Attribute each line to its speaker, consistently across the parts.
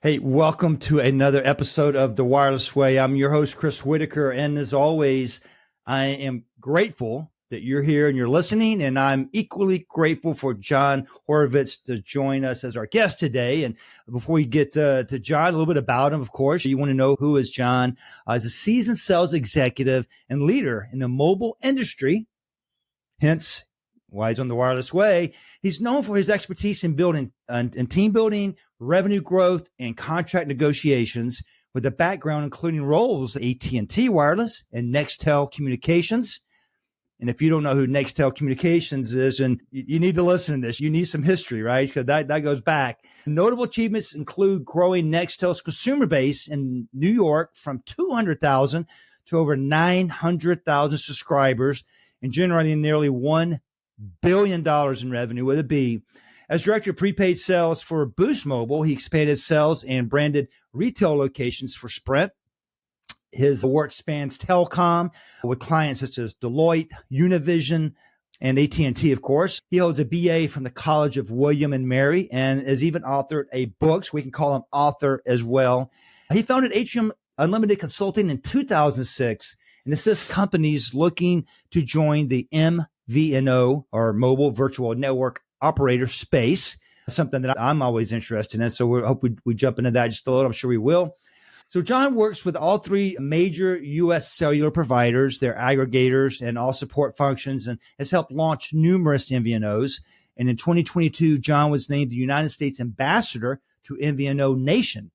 Speaker 1: Hey, welcome to another episode of The Wireless Way. I'm your host, Chris Whitaker. And as always, I am grateful that you're here and you're listening. And I'm equally grateful for John Horovitz to join us as our guest today. And before we get to John, a little bit about him, of course, you want to know who is John. He's a seasoned sales executive and leader in the mobile industry. Hence, why he's on The Wireless Way. He's known for his expertise in building and team building, revenue growth, and contract negotiations, with a background including roles at AT&T Wireless and Nextel Communications. And if you don't know who Nextel Communications is, and you need to listen to this, you need some history, right? Because that goes back. Notable achievements include growing Nextel's consumer base in New York from 200,000 to over 900,000 subscribers and generating nearly $1 billion in revenue with a B. As director of prepaid sales for Boost Mobile, he expanded sales and branded retail locations for Sprint. His work spans telecom with clients such as Deloitte, Univision, and AT&T, of course. He holds a BA from the College of William and Mary and has even authored a book, so we can call him author as well. He founded Atrium Unlimited Consulting in 2006 and assists companies looking to join the MVNO, or mobile virtual network operator space, something that I'm always interested in. So we hope we jump into that just a little. I'm sure we will. So John works with all three major U.S. cellular providers, their aggregators, and all support functions, and has helped launch numerous MVNOs. And in 2022, John was named the United States ambassador to MVNO Nation.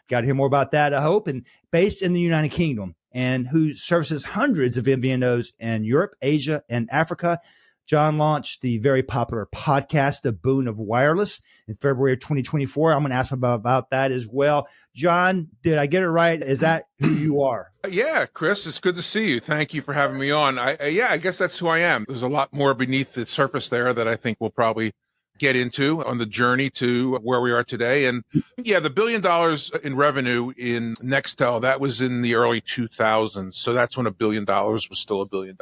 Speaker 1: Got to hear more about that, I hope. And based in the United Kingdom, and who services hundreds of MVNOs in Europe, Asia, and Africa. John launched the very popular podcast, The Boon of Wireless, in February of 2024. I'm going to ask him about that as well. John, did I get it right? Is that who you are?
Speaker 2: Yeah, Chris, it's good to see you. Thank you for having me on. I guess that's who I am. There's a lot more beneath the surface there that I think we'll probably get into on the journey to where we are today. And yeah, the $1 billion in revenue in Nextel, that was in the early 2000s. So that's when $1 billion was still $1 billion.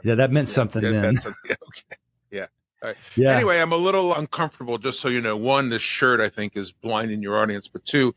Speaker 1: Yeah, that meant something then.
Speaker 2: Okay. Yeah. All right.
Speaker 1: Yeah.
Speaker 2: Anyway, I'm a little uncomfortable, just so you know. One, this shirt, I think, is blinding your audience. But two,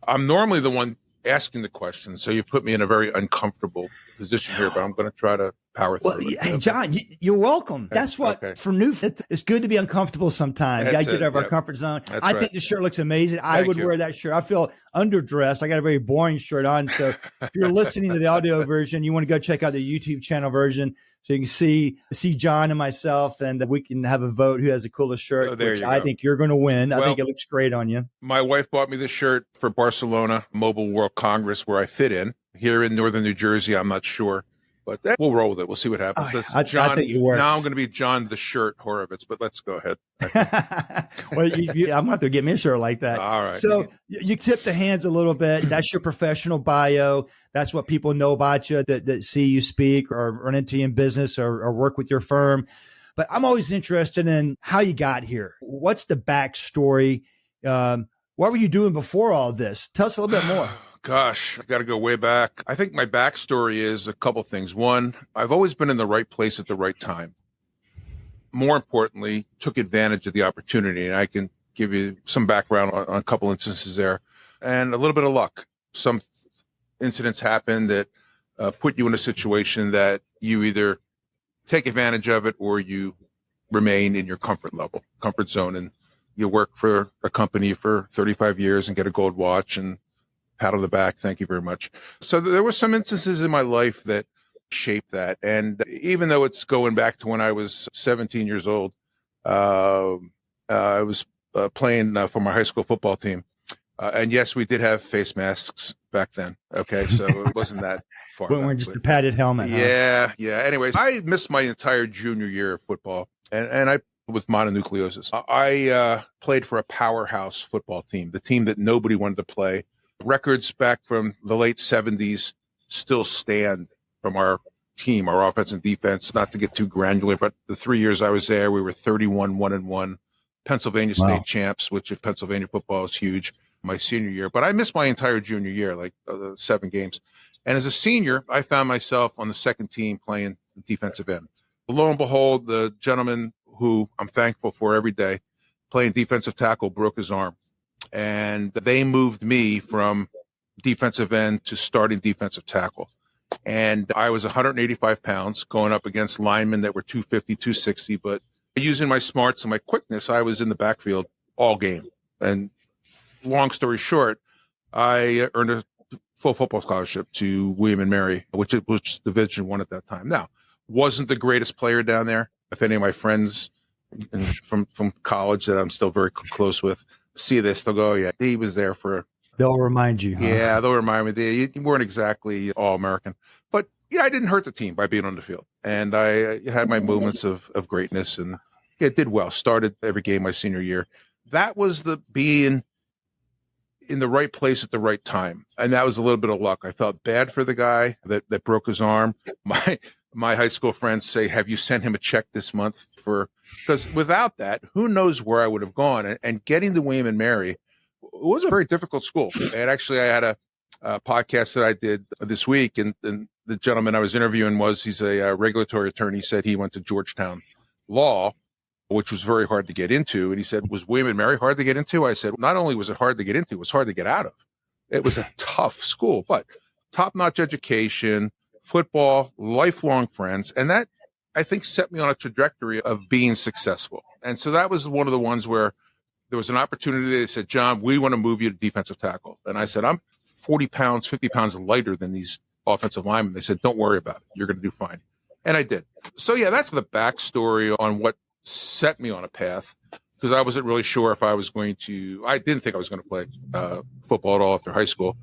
Speaker 2: I'm normally the one asking the questions. So you've put me in a very uncomfortable position here, but I'm going to try to power through it.
Speaker 1: Hey, John, you're welcome. That's what, for new, it's good to be uncomfortable sometimes. You got to get out of our comfort zone. I think the shirt looks amazing. I would wear that shirt. I feel underdressed. I got a very boring shirt on. So if you're listening to the audio version, you want to go check out the YouTube channel version so you can see John and myself, and we can have a vote who has the coolest shirt, which I think you're going to win. I think it looks great on you. My
Speaker 2: wife bought me this shirt for Barcelona Mobile World Congress, where I fit in. Here in northern New Jersey, I'm not sure, but we'll roll with it. We'll see what happens.
Speaker 1: I think it works.
Speaker 2: Now I'm going to be John the Shirt Horovitz, but let's go ahead.
Speaker 1: Well, I'm going to have to get me a shirt like that.
Speaker 2: All right.
Speaker 1: So you tip the hands a little bit. That's your professional bio. That's what people know about you that see you speak or run into you in business or work with your firm. But I'm always interested in how you got here. What's the backstory? What were you doing before all this? Tell us a little bit more.
Speaker 2: Gosh, I got to go way back. I think my backstory is a couple things. One, I've always been in the right place at the right time. More importantly, took advantage of the opportunity. And I can give you some background on a couple instances there and a little bit of luck. Some incidents happen that put you in a situation that you either take advantage of it or you remain in your comfort zone. And you work for a company for 35 years and get a gold watch and pat on the back. Thank you very much. So there were some instances in my life that shaped that. And even though it's going back to when I was 17 years old, I was playing for my high school football team. And yes, we did have face masks back then. Okay. So it wasn't that far.
Speaker 1: But we're just a padded helmet.
Speaker 2: Yeah. Huh? Yeah. Anyways, I missed my entire junior year of football and I with mononucleosis. I played for a powerhouse football team, the team that nobody wanted to play. Records back from the late 70s still stand from our team, our offense and defense, not to get too granular, but the 3 years I was there, we were 31-1-1, Pennsylvania state champs, which if Pennsylvania football is huge, my senior year. But I missed my entire junior year, like 7 games. And as a senior, I found myself on the second team playing defensive end. Lo and behold, the gentleman who I'm thankful for every day, playing defensive tackle, broke his arm. and they moved me from defensive end to starting defensive tackle. And I was 185 pounds going up against linemen that were 250, 260. But using my smarts and my quickness, I was in the backfield all game. And long story short, I earned a full football scholarship to William and Mary, which was Division I at that time. Now, wasn't the greatest player down there. If any of my friends from college that I'm still very close with see this, they'll go, oh, yeah, he was there for.
Speaker 1: They'll remind you. Huh?
Speaker 2: Yeah, they'll remind me. You weren't exactly all-American. But, yeah, I didn't hurt the team by being on the field. And I had my moments of greatness, and it did well. Started every game my senior year. That was the being in the right place at the right time. And that was a little bit of luck. I felt bad for the guy that broke his arm. My high school friends say, have you sent him a check this month? Because without that, who knows where I would have gone. And getting to William and Mary was a very difficult school. And actually, I had a podcast that I did this week, and the gentleman I was interviewing he's a regulatory attorney. He said he went to Georgetown Law, which was very hard to get into. And he said, was William and Mary hard to get into? I said, not only was it hard to get into, it was hard to get out of. It was a tough school, but top-notch education, football, lifelong friends. And that, I think, set me on a trajectory of being successful. And so that was one of the ones where there was an opportunity. They said, John, we want to move you to defensive tackle. And I said, I'm 40 pounds, 50 pounds lighter than these offensive linemen. They said, don't worry about it. You're going to do fine. And I did. So, yeah, that's the backstory on what set me on a path, because I wasn't really sure if I didn't think I was going to play football at all after high school,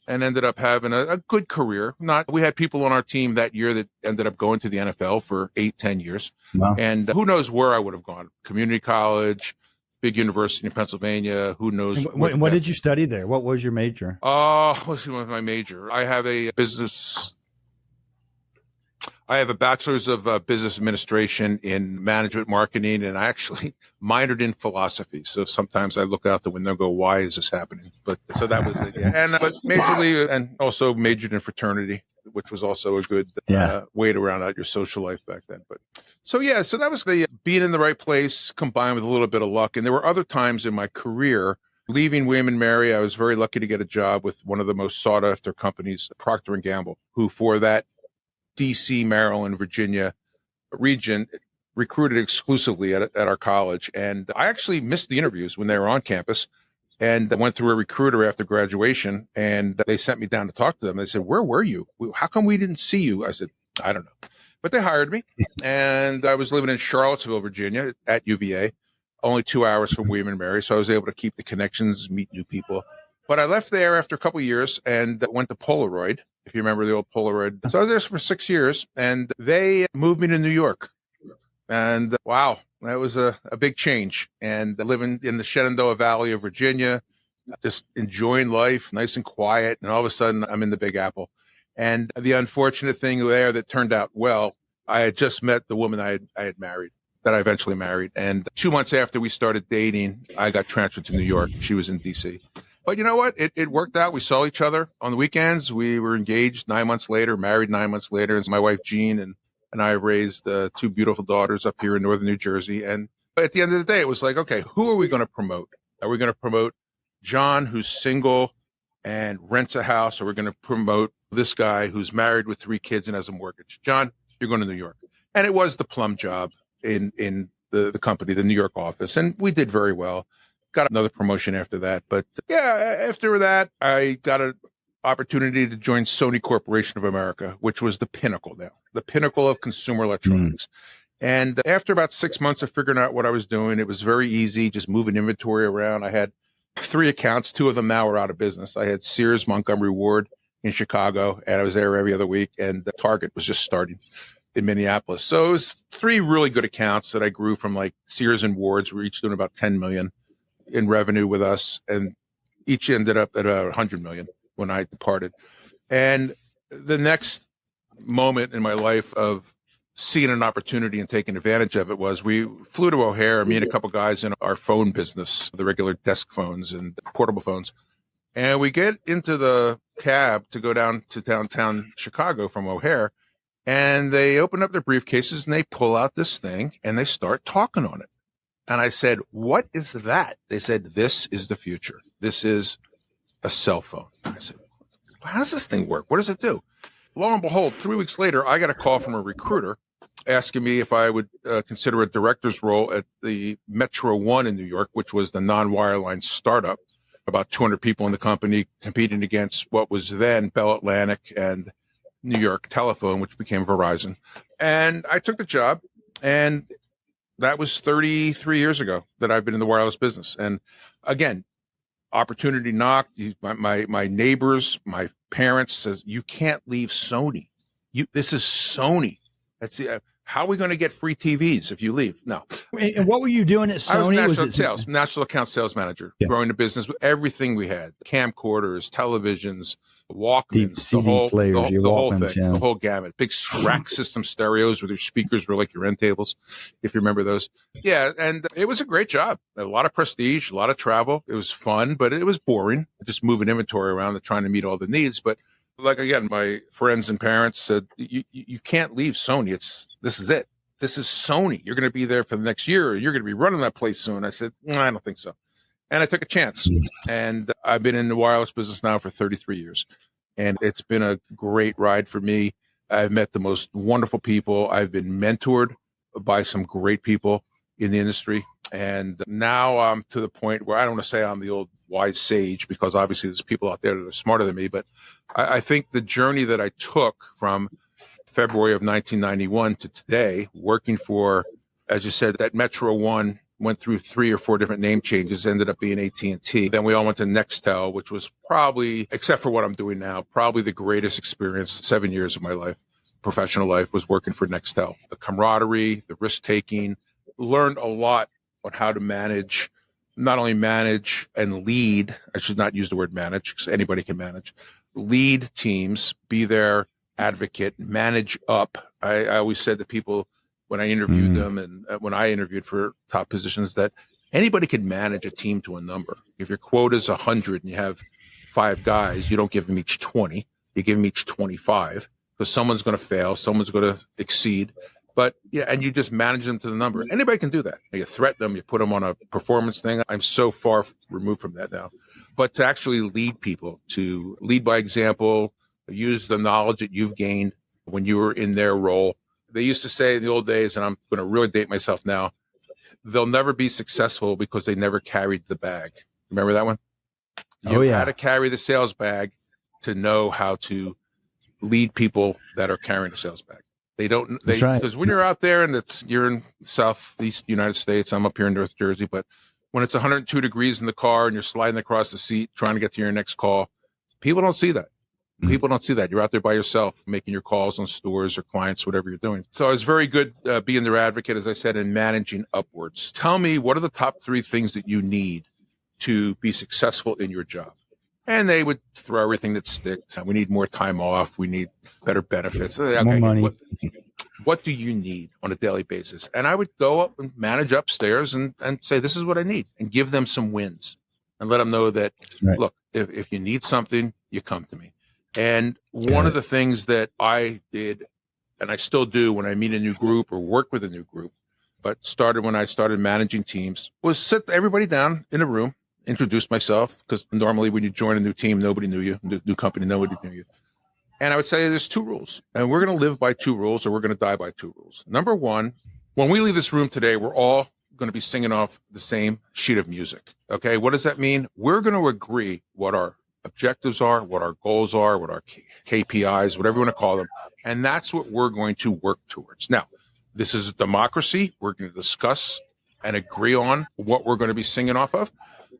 Speaker 2: and ended up having a good career. We had people on our team that year that ended up going to the NFL for 8-10 years. Wow. And who knows where I would have gone. Community college, big university in Pennsylvania. Who knows?
Speaker 1: What did you study there? What was your major?
Speaker 2: What's my major? I have a bachelor's of business administration in management marketing, and I actually minored in philosophy. So sometimes I look out the window and go, why is this happening? But so that was it. Yeah. But majorly, and also majored in fraternity, which was also a good way to round out your social life back then. But so that was the being in the right place combined with a little bit of luck. And there were other times in my career, leaving William and Mary, I was very lucky to get a job with one of the most sought after companies, Procter & Gamble, who for that DC, Maryland, Virginia region recruited exclusively at our college. And I actually missed the interviews when they were on campus, and I went through a recruiter after graduation, and they sent me down to talk to them. They said, where were you? How come we didn't see you? I said, I don't know. But they hired me, and I was living in Charlottesville, Virginia at UVA, only 2 hours from William and Mary. So I was able to keep the connections, meet new people. But I left there after a couple of years and went to Polaroid, if you remember the old Polaroid. So I was there for 6 years, and they moved me to New York. And wow, that was a big change. And living in the Shenandoah Valley of Virginia, just enjoying life, nice and quiet. And all of a sudden, I'm in the Big Apple. And the unfortunate thing there that turned out well, I had just met the woman I had married, that I eventually married. And 2 months after we started dating, I got transferred to New York. She was in D.C. But you know what? It worked out. We saw each other on the weekends. We were engaged 9 months later, married 9 months later. And my wife, Jean, and I have raised 2 beautiful daughters up here in northern New Jersey. And at the end of the day, it was like, okay, who are we going to promote? Are we going to promote John, who's single and rents a house? Or are we going to promote this guy who's married with 3 kids and has a mortgage? John, you're going to New York. And it was the plum job in the company, the New York office. And we did very well. Got another promotion after that. But after that, I got an opportunity to join Sony Corporation of America, which was the pinnacle of consumer electronics. And after about 6 months of figuring out what I was doing, it was very easy, just moving inventory around. I had 3 accounts. 2 of them now are out of business. I had Sears Montgomery Ward in Chicago, and I was there every other week. And Target was just starting in Minneapolis. So it was 3 really good accounts that I grew from, like Sears and Ward's. We're each doing about 10 million in revenue with us, and each ended up at 100 million when I departed. And the next moment in my life of seeing an opportunity and taking advantage of it was we flew to O'Hare, me and a couple guys in our phone business, the regular desk phones and portable phones. And we get into the cab to go down to downtown Chicago from O'Hare, and they open up their briefcases and they pull out this thing and they start talking on it. And I said, what is that? They said, this is the future. This is a cell phone. I said, how does this thing work? What does it do? Lo and behold, 3 weeks later, I got a call from a recruiter asking me if I would consider a director's role at the Metro One in New York, which was the non-wireline startup. About 200 people in the company competing against what was then Bell Atlantic and New York Telephone, which became Verizon. And I took the job, and that was 33 years ago that I've been in the wireless business. And again, opportunity knocked. My neighbors, my parents says, you can't leave Sony. This is Sony. That's how are we going to get free TVs if you leave? No.
Speaker 1: And what were you doing at Sony?
Speaker 2: I was national account sales manager, growing the business with everything we had: camcorders, televisions, Walkmans,
Speaker 1: CD players,
Speaker 2: the whole thing, the whole gamut. Big rack system stereos with your speakers were like your end tables, if you remember those. Yeah, and it was a great job. A lot of prestige, a lot of travel. It was fun, but it was boring, just moving inventory around and trying to meet all the needs. But like, again, my friends and parents said, you can't leave Sony. This is it. This is Sony. You're going to be there for the next year. You're going to be running that place soon. I said, I don't think so. And I took a chance. And I've been in the wireless business now for 33 years. And it's been a great ride for me. I've met the most wonderful people. I've been mentored by some great people in the industry. And now I'm to the point where I don't want to say I'm the old wise sage, because obviously there's people out there that are smarter than me. But I think the journey that I took from February of 1991 to today, working for, as you said, that Metro One went through 3 or 4 different name changes, ended up being AT&T. Then we all went to Nextel, which was probably, except for what I'm doing now, probably the greatest experience, 7 years of my life, professional life, was working for Nextel. The camaraderie, the risk-taking, learned a lot on how to manage, not only manage and lead. I should not use the word manage, because anybody can manage. Lead teams, be their advocate, manage up. I always said to people when I interviewed them and when I interviewed for top positions that anybody can manage a team to a number. If your quota is 100 and you have 5 guys, you don't give them each 20. You give them each 25, because someone's going to fail, someone's going to exceed. But yeah, and you just manage them to the number. Anybody can do that. You threaten them, you put them on a performance thing. I'm so far removed from that now. But to actually lead people, to lead by example, use the knowledge that you've gained when you were in their role. They used to say in the old days, and I'm going to really date myself now, they'll never be successful because they never carried the bag. Remember that one? You had to carry the sales bag to know how to lead people that are carrying the sales bag. They don't, because when you're out there and you're in Southeast United States, I'm up here in North Jersey, but when it's 102 degrees in the car and you're sliding across the seat trying to get to your next call, people don't see that. People don't see that. You're out there by yourself making your calls on stores or clients, whatever you're doing. So it's very good being their advocate, as I said, and managing upwards. Tell me, what are the top 3 things that you need to be successful in your job? And they would throw everything that sticks. We need more time off. We need better benefits. Okay,
Speaker 1: more money.
Speaker 2: What do you need on a daily basis? And I would go up and manage upstairs and say, this is what I need, and give them some wins and let them know that, look, if you need something, you come to me. And one of the things that I did, and I still do when I meet a new group or work with a new group, but started when I started managing teams, was sit everybody down in a room, introduce myself, because normally when you join a new team, nobody knew you, new company, nobody knew you. And I would say there's 2 rules, and we're going to live by 2 rules, or we're going to die by 2 rules. Number 1, when we leave this room today, we're all going to be singing off the same sheet of music. Okay, what does that mean? We're going to agree what our objectives are, what our goals are, what our KPIs, whatever you want to call them. And that's what we're going to work towards. Now, this is a democracy. We're going to discuss and agree on what we're going to be singing off of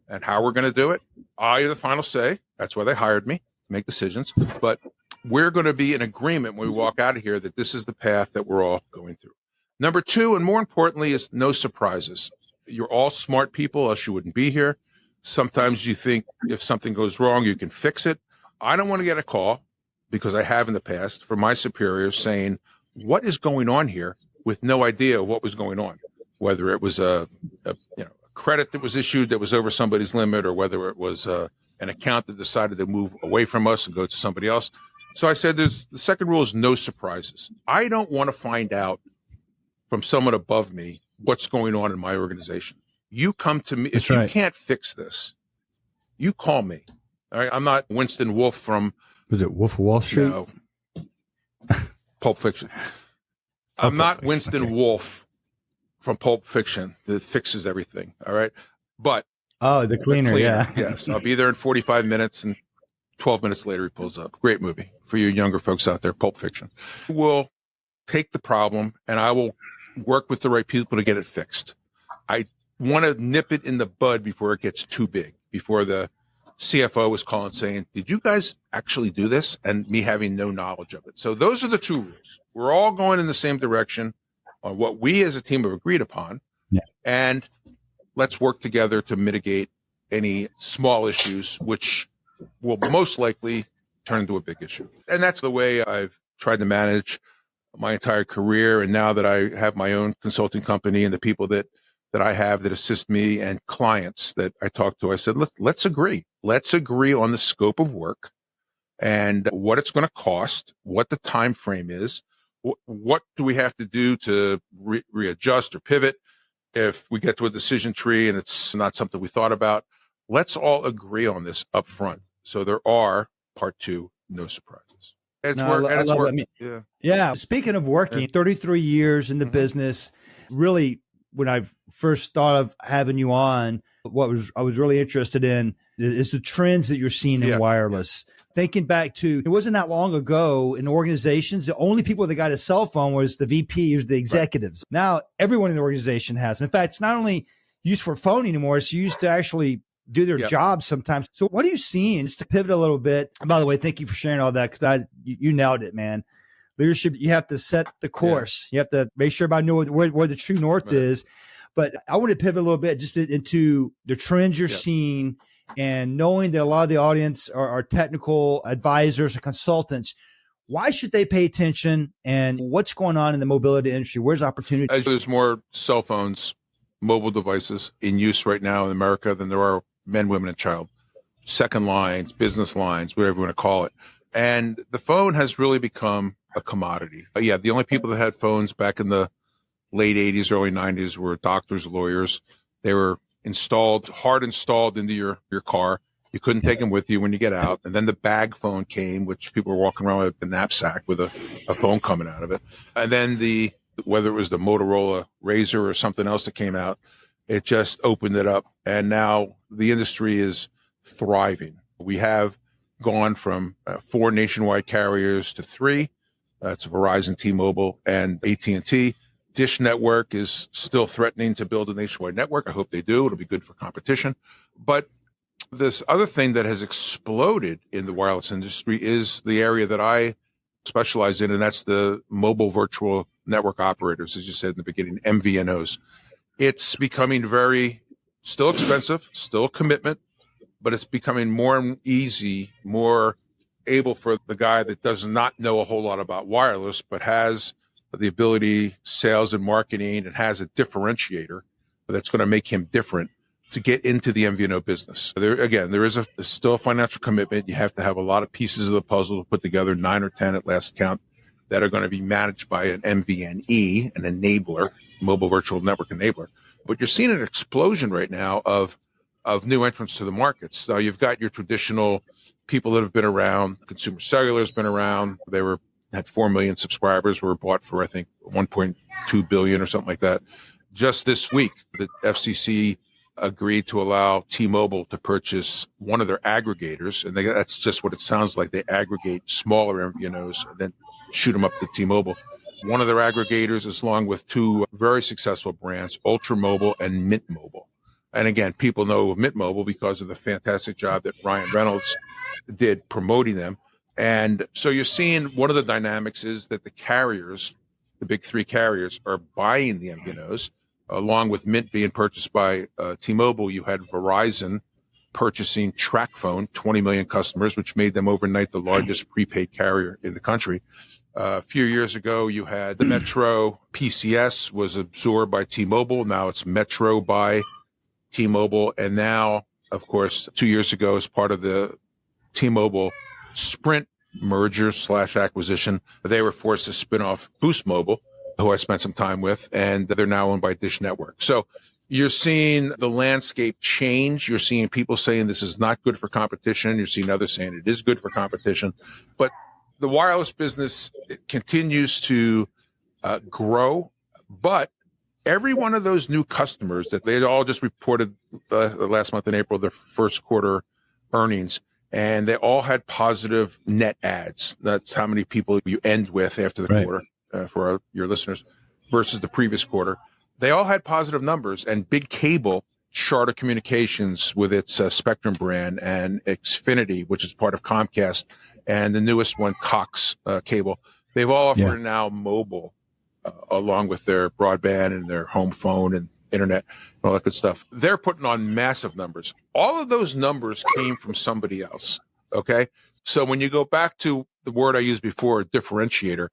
Speaker 2: and how we're going to do it. I have the final say. That's why they hired me, to make decisions. But we're going to be in agreement when we walk out of here that this is the path that we're all going through. Number 2, and more importantly, is no surprises. You're all smart people, else you wouldn't be here. Sometimes you think if something goes wrong, you can fix it. I don't want to get a call, because I have in the past, from my superiors saying, what is going on here, with no idea what was going on, whether it was a credit that was issued that was over somebody's limit, or whether it was an account that decided to move away from us and go to somebody else. So I said, the second rule is no surprises. I don't want to find out from someone above me what's going on in my organization. You come to me.
Speaker 1: That's
Speaker 2: If
Speaker 1: right.
Speaker 2: you can't fix this, you call me. All right. I'm not Winston Wolfe from,
Speaker 1: Was it Wolf of Wall Street?
Speaker 2: no, Pulp Fiction.
Speaker 1: Oh,
Speaker 2: I'm
Speaker 1: Pulp
Speaker 2: not
Speaker 1: Fiction.
Speaker 2: Winston
Speaker 1: Okay.
Speaker 2: Wolfe from Pulp Fiction that fixes everything. All right. But
Speaker 1: Oh, the cleaner. Yeah.
Speaker 2: yes. I'll be there in 45 minutes, and 12 minutes later he pulls up. Great movie for you younger folks out there, Pulp Fiction. We'll take the problem and I will work with the right people to get it fixed. I want to nip it in the bud before it gets too big, before the CFO was calling saying, did you guys actually do this? And me having no knowledge of it. So those are the two rules. We're all going in the same direction on what we as a team have agreed upon.
Speaker 1: Yeah.
Speaker 2: And let's work together to mitigate any small issues, which will most likely turn into a big issue. And that's the way I've tried to manage my entire career. And now that I have my own consulting company and the people that I have that assist me and clients that I talk to, I said, let's agree. Let's agree on the scope of work and what it's going to cost, what the time frame is, what do we have to do to readjust or pivot if we get to a decision tree and it's not something we thought about. Let's all agree on this up front. So there are, part two, no surprises. It's
Speaker 1: No,
Speaker 2: work,
Speaker 1: I
Speaker 2: and it's
Speaker 1: love
Speaker 2: work.
Speaker 1: that.
Speaker 2: Yeah.
Speaker 1: Yeah. Speaking of working, 33 years in the business, really, when I first thought of having you on, I was really interested in is the trends that you're seeing in wireless. Thinking back to, it wasn't that long ago in organizations, the only people that got a cell phone was the VPs, the executives. Right. Now everyone in the organization has. In fact, it's not only used for phone anymore, it's used to actually do their jobs sometimes. So what are you seeing? Just to pivot a little bit. And by the way, thank you for sharing all that, because you nailed it, man. Leadership, you have to set the course. You have to make sure everybody know where the true north is. But I want to pivot a little bit just into the trends you're seeing, and knowing that a lot of the audience are technical advisors or consultants. Why should they pay attention, and what's going on in the mobility industry? Where's opportunity?
Speaker 2: As there's more cell phones, mobile devices in use right now in America than there are men, women, and child. Second lines, business lines, whatever you want to call it. And the phone has really become a commodity. The only people that had phones back in the late 80s, early 90s were doctors, lawyers. They were hard installed into your car. You couldn't take them with you when you get out. And then the bag phone came, which people were walking around with a knapsack with a phone coming out of it. And then whether it was the Motorola Razr or something else that came out, it just opened it up. And now the industry is thriving. We have gone from 4 nationwide carriers to 3. That's Verizon, T-Mobile, and AT&T. Dish Network is still threatening to build a nationwide network. I hope they do. It'll be good for competition. But this other thing that has exploded in the wireless industry is the area that I specialize in, and that's the mobile virtual network operators, as you said in the beginning, MVNOs. It's becoming still expensive, still a commitment, but it's becoming more easy, more able for the guy that does not know a whole lot about wireless, but has the ability, sales and marketing, and has a differentiator that's going to make him different to get into the MVNO business. There is still a financial commitment. You have to have a lot of pieces of the puzzle to put together, 9 or 10 at last count, that are going to be managed by an MVNE, an enabler, mobile virtual network enabler. But you're seeing an explosion right now of new entrants to the markets. Now you've got your traditional people that have been around. Consumer Cellular has been around. They had 4 million subscribers, were bought for, I think, 1.2 billion or something like that. Just this week, the FCC agreed to allow T-Mobile to purchase one of their aggregators. And that's just what it sounds like. They aggregate smaller MVNOs and then shoot them up to T-Mobile. One of their aggregators is along with 2 very successful brands, Ultra Mobile and Mint Mobile. And again, people know Mint Mobile because of the fantastic job that Ryan Reynolds did promoting them. And so you're seeing one of the dynamics is that the carriers, the big 3 carriers, are buying the MVNOs, along with Mint being purchased by T-Mobile. You had Verizon purchasing TracFone, 20 million customers, which made them overnight the largest prepaid carrier in the country. A few years ago, you had the Metro PCS was absorbed by T-Mobile. Now it's Metro by T-Mobile. And now, of course, 2 years ago, as part of the T-Mobile Sprint merger / acquisition, they were forced to spin off Boost Mobile, who I spent some time with, and they're now owned by Dish Network. So you're seeing the landscape change. You're seeing people saying this is not good for competition. You're seeing others saying it is good for competition. But the wireless business continues to grow. But every one of those new customers that they all just reported last month in April, their first quarter earnings, and they all had positive net adds. That's how many people you end with after the quarter for your listeners versus the previous quarter. They all had positive numbers, and big cable, Charter Communications with its Spectrum brand, and Xfinity, which is part of Comcast, and the newest one, Cox Cable. They've all offered now mobile along with their broadband and their home phone and internet and all that good stuff. They're putting on massive numbers. All of those numbers came from somebody else, okay? So when you go back to the word I used before, differentiator,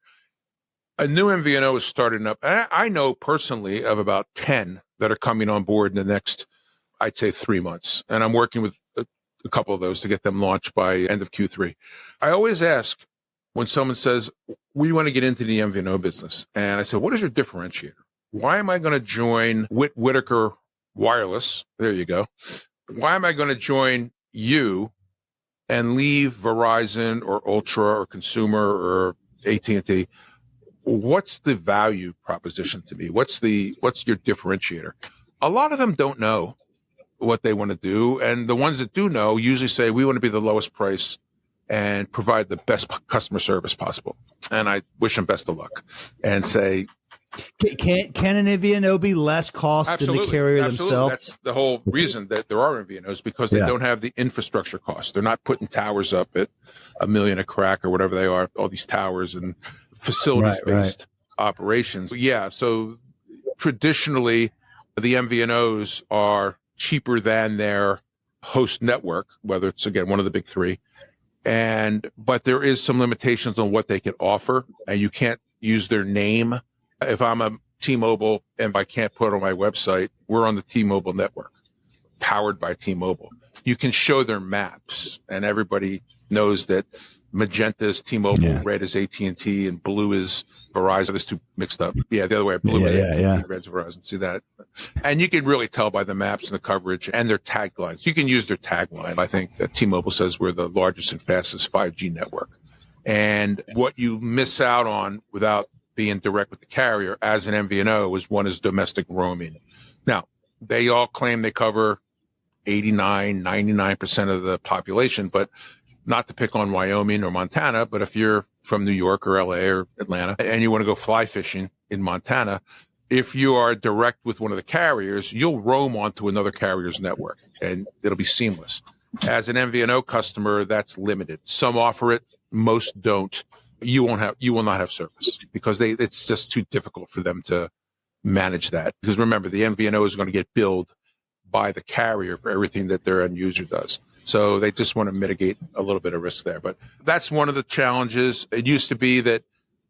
Speaker 2: a new MVNO is starting up. And I know personally of about 10 that are coming on board in the next, I'd say, 3 months. And I'm working with a couple of those to get them launched by end of Q3. I always ask when someone says, we want to get into the MVNO business. And I said, what is your differentiator? Why am I going to join Whitaker Wireless? There you go. Why am I going to join you and leave Verizon or Ultra or Consumer or AT&T? What's the value proposition to me? What's your differentiator? A lot of them don't know what they want to do. And the ones that do know usually say, we want to be the lowest price and provide the best customer service possible. And I wish them best of luck and say,
Speaker 1: can an MVNO be less cost than the carrier themselves?
Speaker 2: That's the whole reason that there are MVNOs, because they don't have the infrastructure costs. They're not putting towers up at $1 million a crack or whatever they are, all these towers and facilities-based operations. Yeah, so traditionally, the MVNOs are cheaper than their host network, whether it's, again, one of the big three. But there is some limitations on what they can offer, and you can't use their name. If I'm a T-Mobile and I can't put it on my website, we're on the T-Mobile network, powered by T-Mobile. You can show their maps, and everybody knows that magenta is T-Mobile, red is AT&T, and blue is Verizon. There's two mixed up. Yeah, the other way. Blue is AT&T, red's Verizon. See that? And you can really tell by the maps and the coverage and their taglines. You can use their tagline. I think that T-Mobile says we're the largest and fastest 5G network. And what you miss out on without being direct with the carrier as an MVNO is domestic roaming. Now, they all claim they cover 89, 99% of the population, but not to pick on Wyoming or Montana, but if you're from New York or LA or Atlanta and you want to go fly fishing in Montana, if you are direct with one of the carriers, you'll roam onto another carrier's network and it'll be seamless. As an MVNO customer, that's limited. Some offer it, most don't. You will not have service because it's just too difficult for them to manage that. Because remember, the MVNO is going to get billed by the carrier for everything that their end user does. So they just want to mitigate a little bit of risk there. But that's one of the challenges. It used to be that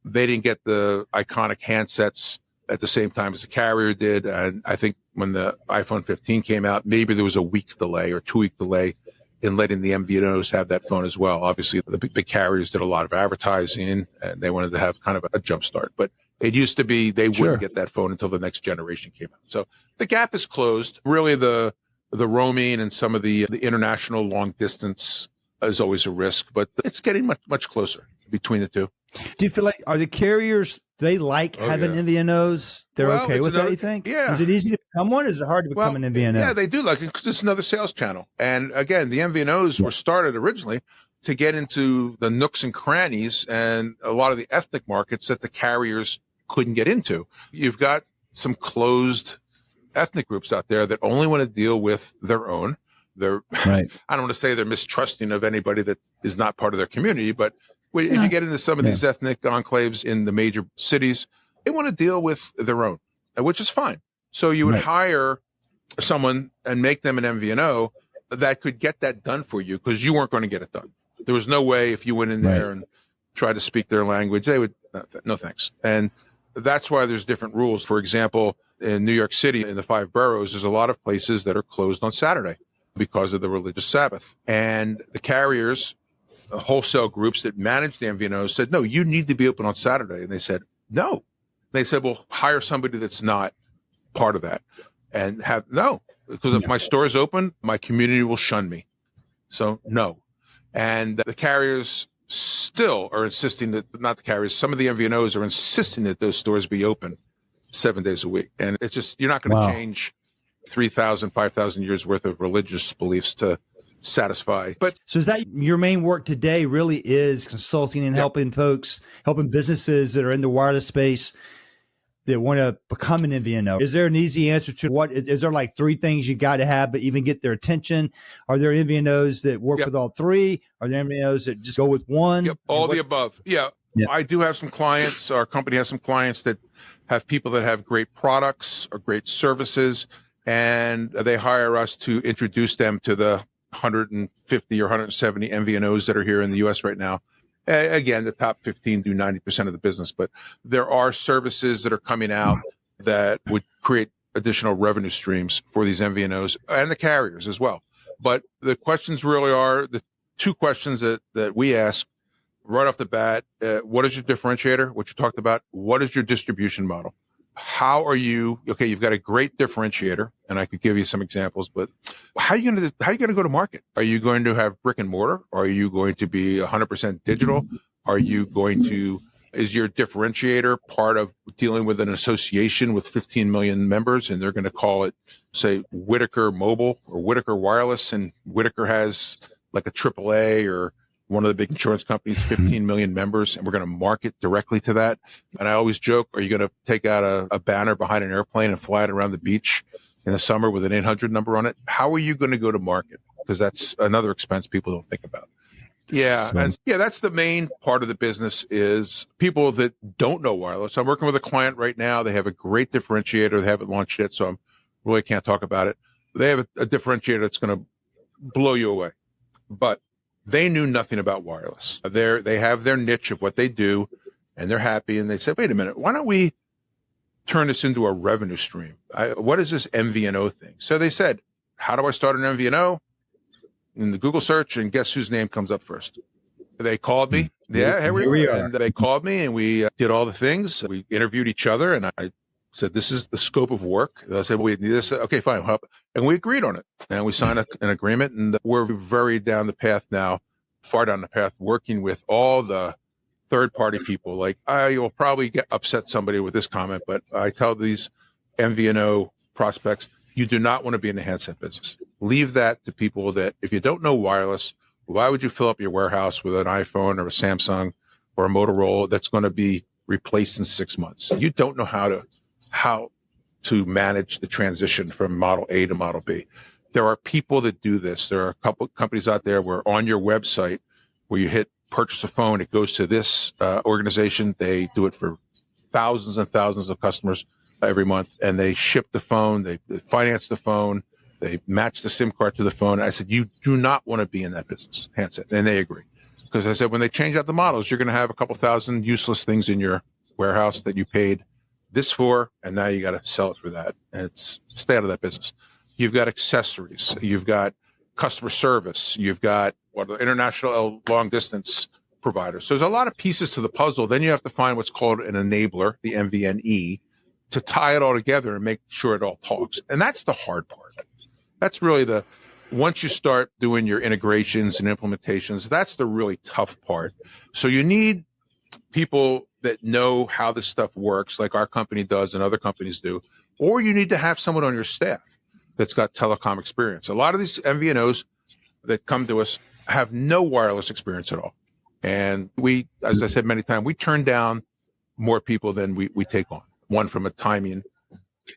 Speaker 2: they didn't get the iconic handsets at the same time as the carrier did. And I think when the iPhone 15 came out, maybe there was a week delay or 2-week delay in letting the MVNOs have that phone as well. Obviously, the big carriers did a lot of advertising, and they wanted to have kind of a jump start. But it used to be they wouldn't get that phone until the next generation came out. So the gap is closed. Really, the roaming and some of the international long distance is always a risk, but it's getting much closer between the two.
Speaker 1: Do you feel like, are the carriers, they like having MVNOs? They're okay with that, you think?
Speaker 2: Yeah.
Speaker 1: Is it easy to become one, or is it hard to become an MVNO?
Speaker 2: Yeah, they do like it because it's another sales channel. And again, the MVNOs were started originally to get into the nooks and crannies and a lot of the ethnic markets that the carriers couldn't get into. You've got some closed ethnic groups out there that only want to deal with their own. They're, I don't want to say they're mistrusting of anybody that is not part of their community, but if you get into some of these ethnic enclaves in the major cities, they want to deal with their own, which is fine. So you would hire someone and make them an MVNO that could get that done for you because you weren't going to get it done. There was no way if you went in there and tried to speak their language, they would, no thanks. And that's why there's different rules. For example, in New York City, in the 5 boroughs, there's a lot of places that are closed on Saturday because of the religious Sabbath. And the carriers, wholesale groups that manage the MVNOs said, no, you need to be open on Saturday. And they said, no, They said, well, hire somebody that's not part of that. And because if my store is open, my community will shun me. So no. And the carriers still are insisting that, not the carriers, some of the MVNOs are insisting that those stores be open 7 days a week. And it's just, you're not going to change 3,000, 5,000 years worth of religious beliefs to satisfy. But
Speaker 1: so is that your main work today? Really is consulting and helping folks, helping businesses that are in the wireless space that want to become an MVNO? Is there an easy answer to what is there like three things you got to have, but even get their attention? Are there MVNOs that work with all three? Are there MVNOs that just go with one?
Speaker 2: Yep, all the above. Yeah. I do have some clients. Our company has some clients that have people that have great products or great services, and they hire us to introduce them to the 150 or 170 MVNOs that are here in the U.S. right now. Again, the top 15 do 90% of the business, but there are services that are coming out that would create additional revenue streams for these MVNOs and the carriers as well. But the questions really are the two questions that we ask right off the bat. What is your differentiator, which you talked about? What is your distribution model? How are you? Okay, you've got a great differentiator, and I could give you some examples, but how are you going to go to market? Are you going to have brick and mortar? Are you going to be 100% digital? Are you going to? Is your differentiator part of dealing with an association with 15 million members, and they're going to call it, say, Whitaker Mobile or Whitaker Wireless, and Whitaker has like a AAA or one of the big insurance companies, 15 million members, and we're going to market directly to that. And I always joke, are you going to take out a banner behind an airplane and fly it around the beach in the summer with an 800 number on it? How are you going to go to market? Because that's another expense people don't think about. Yeah. And that's the main part of the business is people that don't know wireless. I'm working with a client right now. They have a great differentiator. They haven't launched yet, so I really can't talk about it. They have a differentiator that's going to blow you away. But they knew nothing about wireless. They have their niche of what they do, and they're happy. And they said, wait a minute, why don't we turn this into a revenue stream? What is this MVNO thing? So they said, how do I start an MVNO? In the Google search, and guess whose name comes up first? They called me. Yeah, here we are. And they called me, and we did all the things. We interviewed each other, and I said, this is the scope of work. I said, well, we need this. Okay, fine. And we agreed on it. And we signed an agreement, and we're very down the path now, far down the path, working with all the third-party people. Like, I will probably upset somebody with this comment, but I tell these MVNO prospects, you do not want to be in the handset business. Leave that to people that, if you don't know wireless, why would you fill up your warehouse with an iPhone or a Samsung or a Motorola that's going to be replaced in 6 months? You don't know how to manage the transition from model A to model B. There are people that do this. There are a couple of companies out there where on your website, where you hit purchase a phone, it goes to this organization. They do it for thousands and thousands of customers every month, and they ship the phone, they finance the phone, they match the SIM card to the phone. And I said, you do not want to be in that business, handset. And they agree. Because I said, when they change out the models, you're going to have a couple thousand useless things in your warehouse that you paid this for, and now you got to sell it for that. And stay out of that business. You've got accessories, you've got customer service, you've got international long distance providers. So there's a lot of pieces to the puzzle. Then you have to find what's called an enabler, the MVNE, to tie it all together and make sure it all talks. And that's the hard part. That's really once you start doing your integrations and implementations, that's the really tough part. So you need people that know how this stuff works, like our company does and other companies do, or you need to have someone on your staff that's got telecom experience. A lot of these MVNOs that come to us have no wireless experience at all. And we, as I said many times, we turn down more people than we take on, one from a timing.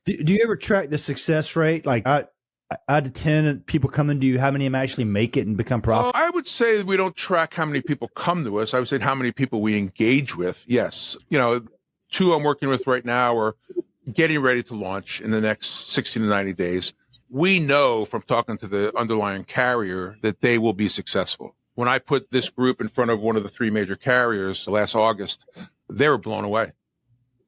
Speaker 1: Do you ever track the success rate? Like out of 10 people coming to you, how many of them actually make it and become profitable?
Speaker 2: I would say we don't track how many people come to us. I would say how many people we engage with. Yes. 2 I'm working with right now are getting ready to launch in the next 60 to 90 days. We know from talking to the underlying carrier that they will be successful. When I put this group in front of one of the 3 major carriers last August, they were blown away.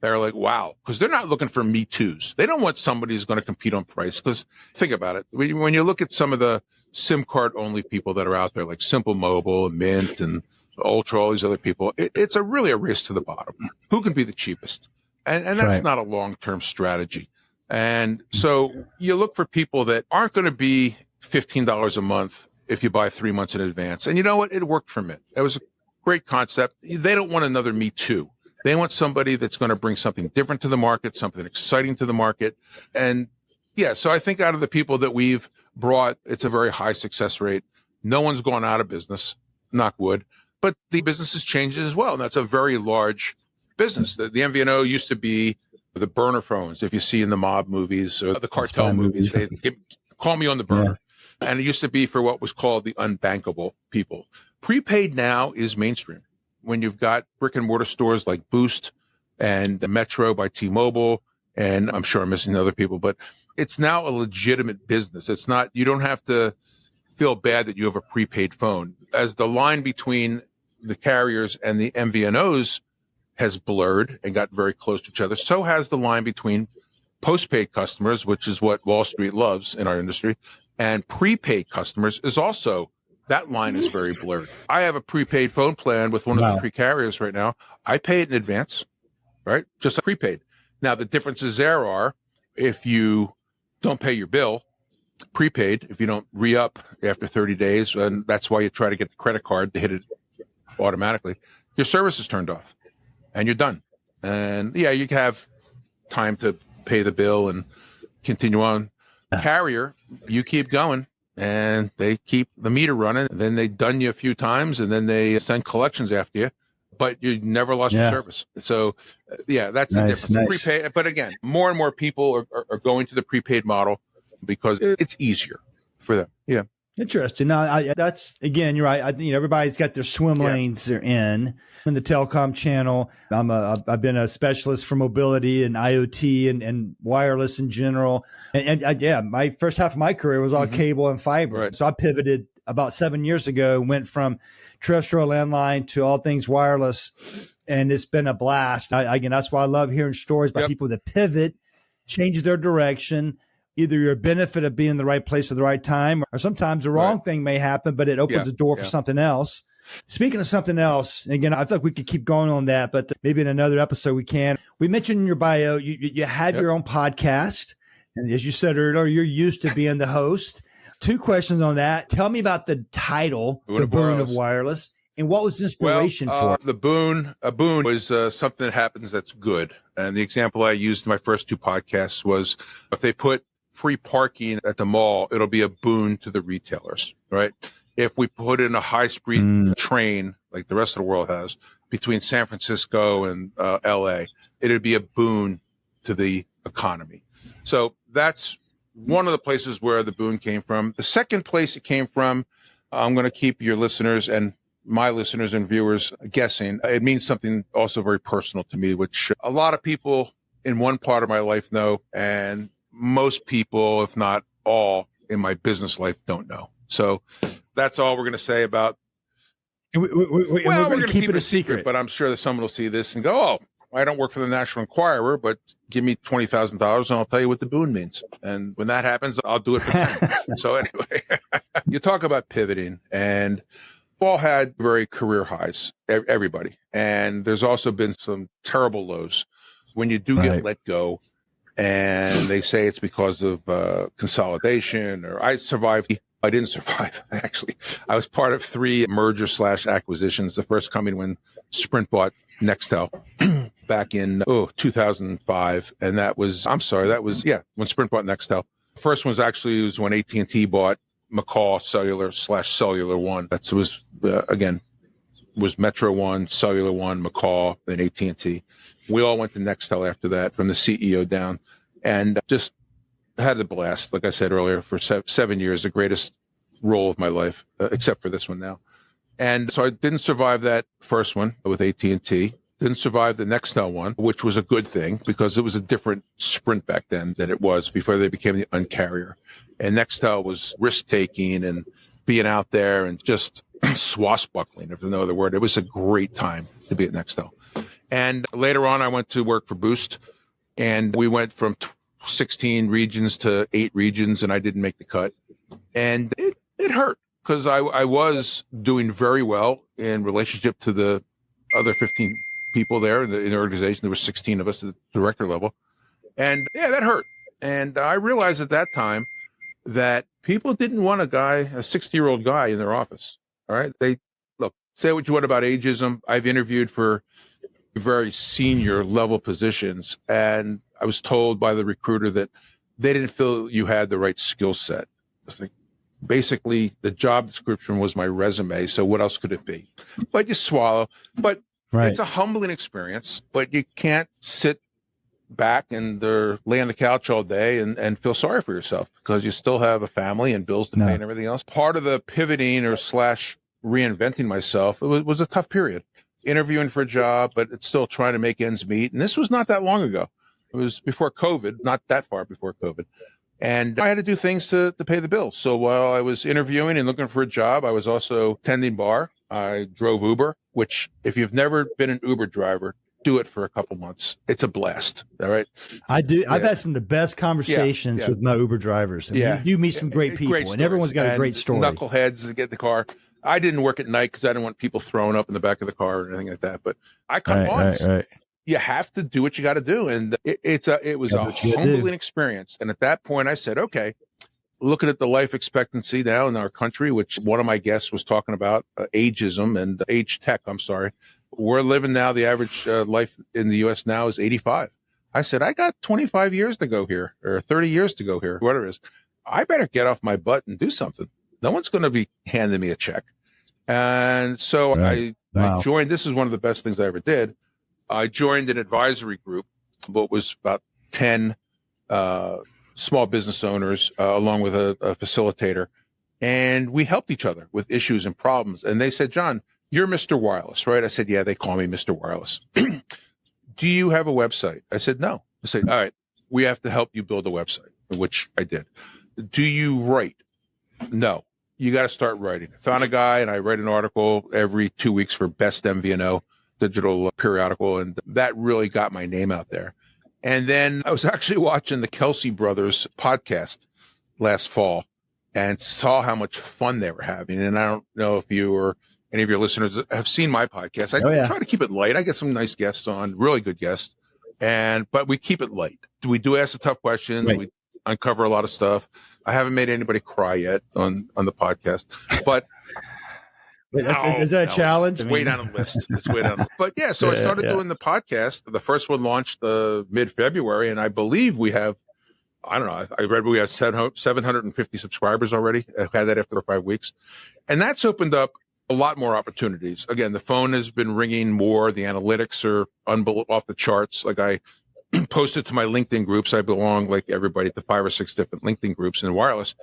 Speaker 2: They're like, wow, because they're not looking for Me Too's. They don't want somebody who's going to compete on price. Because think about it. When you look at some of the SIM card only people that are out there, like Simple Mobile and Mint and Ultra, all these other people, it's really a race to the bottom. Who can be the cheapest? And that's not a long-term strategy. And so you look for people that aren't going to be $15 a month if you buy 3 months in advance. And you know what? It worked for Mint. It was a great concept. They don't want another Me Too. They want somebody that's going to bring something different to the market, something exciting to the market. And yeah, so I think out of the people that we've brought, it's a very high success rate. No one's gone out of business, knock wood, but the business has changed as well. And that's a very large business. The MVNO used to be the burner phones, if you see in the mob movies or the cartel movies, they call me on the burner. Yeah. And it used to be for what was called the unbankable people. Prepaid now is mainstream. When you've got brick and mortar stores like Boost and the Metro by T-Mobile, and I'm sure I'm missing other people, but it's now a legitimate business. It's not, you don't have to feel bad that you have a prepaid phone. As the line between the carriers and the MVNOs has blurred and got very close to each other, so has the line between postpaid customers, which is what Wall Street loves in our industry, and prepaid customers is also, that line is very blurred. I have a prepaid phone plan with one of the three carriers right now. I pay it in advance, right? Just prepaid. Now, the differences there are if you don't pay your bill, prepaid, if you don't re-up after 30 days, and that's why you try to get the credit card to hit it automatically, your service is turned off and you're done. And yeah, you have time to pay the bill and continue on. Carrier, you keep going and they keep the meter running. And then they done you a few times and then they send collections after you, but you never lost your service. So yeah, that's the difference. Prepaid, but again, more and more people are going to the prepaid model because it's easier for them. Yeah.
Speaker 1: Interesting. Now, that's, again, you're right. Everybody's got their swim lanes they're in the telecom channel. I've been a specialist for mobility and IoT and wireless in general. And my first half of my career was all cable and fiber. Right. So I pivoted about 7 years ago and went from terrestrial landline to all things wireless. And it's been a blast. Again, that's why I love hearing stories about people that pivot, change their direction. Either you're a benefit of being in the right place at the right time, or sometimes the wrong thing may happen, but it opens the door for something else. Speaking of something else, again, I feel like we could keep going on that, but maybe in another episode we can. We mentioned in your bio, you have your own podcast. And as you said earlier, you're used to being the host. 2 questions on that. Tell me about the title, The Boon of Wireless, and what was the inspiration for it?
Speaker 2: A boon was something that happens that's good. And the example I used in my first 2 podcasts was if they put free parking at the mall, it'll be a boon to the retailers, right? If we put in a high-speed train, like the rest of the world has, between San Francisco and LA, it'd be a boon to the economy. So that's one of the places where the boon came from. The second place it came from, I'm going to keep your listeners and my listeners and viewers guessing. It means something also very personal to me, which a lot of people in one part of my life know, and most people, if not all, in my business life don't know. So that's all we're going to say about.
Speaker 1: We're going to keep it a secret.
Speaker 2: But I'm sure that someone will see this and go, "Oh, I don't work for the National Enquirer, but give me $20,000 and I'll tell you what the boon means." And when that happens, I'll do it for 10. So anyway, you talk about pivoting, and we've all had very career highs, everybody. And there's also been some terrible lows when you do get let go. And they say it's because of consolidation, or I survived. I didn't survive, actually. I was part of 3 merger/acquisitions. The first coming when Sprint bought Nextel back in 2005. And that was when Sprint bought Nextel. The first one was when AT&T bought McCall Cellular/Cellular One. That was, was Metro One, Cellular One, McCall, then AT&T. We all went to Nextel after that, from the CEO down, and just had a blast. Like I said earlier, for 7 years, the greatest role of my life, except for this one now. And so I didn't survive that first one with AT&T. Didn't survive the Nextel one, which was a good thing because it was a different Sprint back then than it was before they became the uncarrier. And Nextel was risk-taking and being out there and just swashbuckling, if there's no other word. It was a great time to be at Nextel. And later on, I went to work for Boost, and we went from 16 regions to 8 regions, and I didn't make the cut. And it hurt because I was doing very well in relationship to the other 15 people there in the organization. There were 16 of us at the director level. And yeah, that hurt. And I realized at that time that people didn't want a 60-year-old guy in their office. All right. They look, say what you want about ageism. I've interviewed for very senior level positions, and I was told by the recruiter that they didn't feel you had the right skill set. It's like, basically, the job description was my resume. So what else could it be? But you swallow. But It's a humbling experience. But you can't sit back and lay on the couch all day and feel sorry for yourself, because you still have a family and bills to pay and everything else. Part of the pivoting or / reinventing myself, it was a tough period. Interviewing for a job, but it's still trying to make ends meet. And this was not that long ago. It was before COVID, not that far before COVID. And I had to do things to pay the bills. So while I was interviewing and looking for a job, I was also tending bar. I drove Uber, which if you've never been an Uber driver, do it for a couple months. It's a blast. All right.
Speaker 1: I do. Yeah. I've had some of the best conversations with my Uber drivers. I mean, you do meet some great people, and everyone's got a great story.
Speaker 2: Knuckleheads that get in the car. I didn't work at night because I didn't want people throwing up in the back of the car or anything like that. But I cut lawns. Right. You have to do what you got to do. And it was a humbling experience. And at that point I said, okay, looking at the life expectancy now in our country, which one of my guests was talking about, ageism and age tech. I'm sorry. We're living now. The average life in the U.S. now is 85. I said, I got 25 years to go here, or 30 years to go here, whatever it is. I better get off my butt and do something. No one's going to be handing me a check. And so I joined. This is one of the best things I ever did. I joined an advisory group, what was about 10 small business owners, along with a facilitator. And we helped each other with issues and problems. And they said, John, you're Mr. Wireless, right? I said, yeah, they call me Mr. Wireless. Do you have a website? I said, no. I said, all right, we have to help you build a website, which I did. Do you write? No. You got to start writing. I found a guy, and I write an article every 2 weeks for Best MVNO digital periodical, and that really got my name out there. And then I was actually watching the Kelsey brothers podcast last fall and saw how much fun they were having. And I don't know if you or any of your listeners have seen my podcast. I try to keep it light. I get some nice guests on, really good guests, but we keep it light. We do ask the tough questions. Right. We uncover a lot of stuff. I haven't made anybody cry yet on the podcast, but
Speaker 1: is that a challenge?
Speaker 2: It's way down the list. It's way down. But yeah, so I started doing the podcast. The first one launched mid-February, and I believe we have, I don't know, I read we have 750 subscribers already. I've had that after 5 weeks. And that's opened up a lot more opportunities. Again, the phone has been ringing more. The analytics are off the charts. Like I posted to my LinkedIn groups. I belong, like everybody, to 5 or 6 different LinkedIn groups in wireless.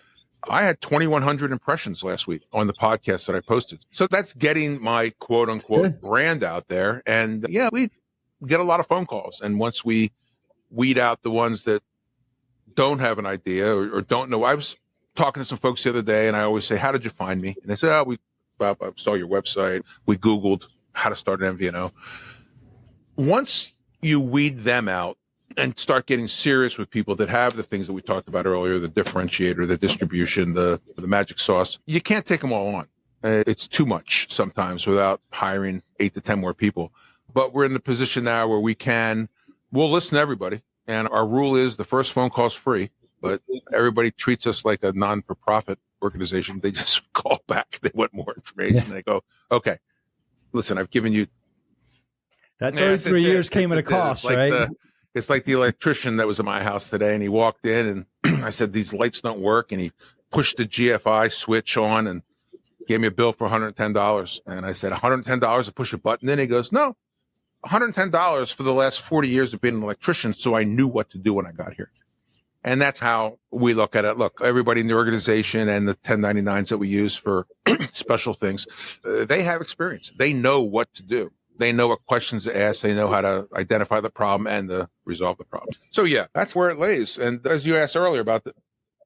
Speaker 2: I had 2,100 impressions last week on the podcast that I posted. So that's getting my quote unquote brand out there. And yeah, we get a lot of phone calls. And once we weed out the ones that don't have an idea or don't know, I was talking to some folks the other day, and I always say, how did you find me? And they say, I saw your website. We Googled how to start an MVNO. Once you weed them out and start getting serious with people that have the things that we talked about earlier, the differentiator, the distribution, the magic sauce, you can't take them all on. It's too much sometimes without hiring 8 to 10 more people. But we're in the position now where we'll listen to everybody. And our rule is the first phone call is free, but everybody treats us like a non-for-profit organization. They just call back. They want more information. They go, okay, listen, I've given you.
Speaker 1: That 33 years came at a cost, right?
Speaker 2: It's like the electrician that was in my house today, and he walked in, and I said, these lights don't work. And he pushed the GFI switch on and gave me a bill for $110. And I said, $110 to push a button? Then he goes, no, $110 for the last 40 years of being an electrician, so I knew what to do when I got here. And that's how we look at it. Look, everybody in the organization and the 1099s that we use for special things, they have experience. They know what to do. They know what questions to ask. They know how to identify the problem and to resolve the problem. So yeah, that's where it lays. And as you asked earlier about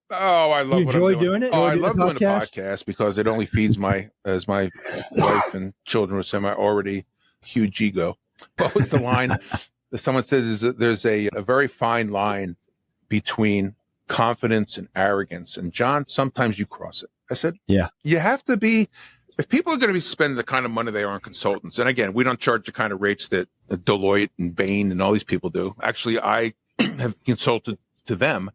Speaker 2: I love what I'm doing. I love doing the podcast because it only feeds my wife and children with already huge ego. What was the line? Someone said there's a very fine line between confidence and arrogance. And John, sometimes you cross it. I said, yeah, you have to be. If people are going to be spending the kind of money they are on consultants, and again, we don't charge the kind of rates that Deloitte and Bain and all these people do. Actually, I have consulted to them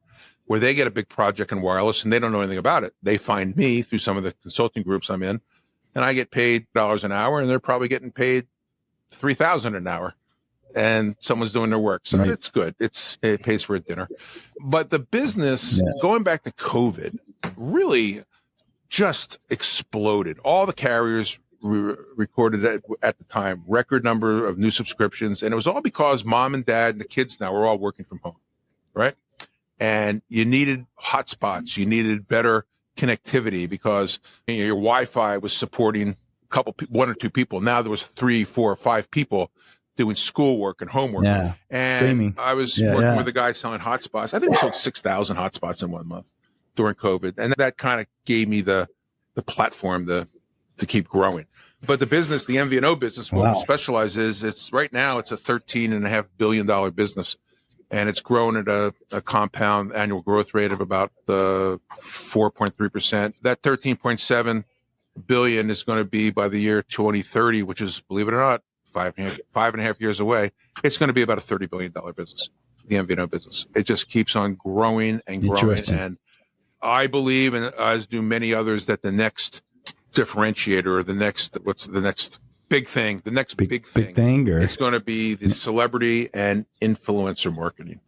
Speaker 2: where they get a big project in wireless and they don't know anything about it. They find me through some of the consulting groups I'm in, and I get paid dollars an hour, and they're probably getting paid $3,000 an hour, and someone's doing their work. So it's good. It pays for a dinner. But the business, going back to COVID, really just exploded. All the carriers recorded at the time record number of new subscriptions, and it was all because mom and dad and the kids now were all working from home, right? And you needed hotspots, you needed better connectivity because your Wi-Fi was supporting one or two people. Now there was 3, 4, 5 people doing schoolwork and homework. Yeah. And streaming. I was working with a guy selling hotspots. I think we sold 6,000 hotspots in 1 month during COVID, and that kind of gave me the platform to keep growing. But the business, the MVNO business, what we specialize is, it's right now it's a $13.5 billion business, and it's grown at a compound annual growth rate of about 4.3%. That 13.7 billion is going to be by the year 2030, which is, believe it or not, 5.5 years away. It's going to be about a $30 billion business, the MVNO business. It just keeps on growing and growing. And I believe, and as do many others, that the next differentiator, or what's the next big thing? The next big thing it's going to be the celebrity and influencer marketing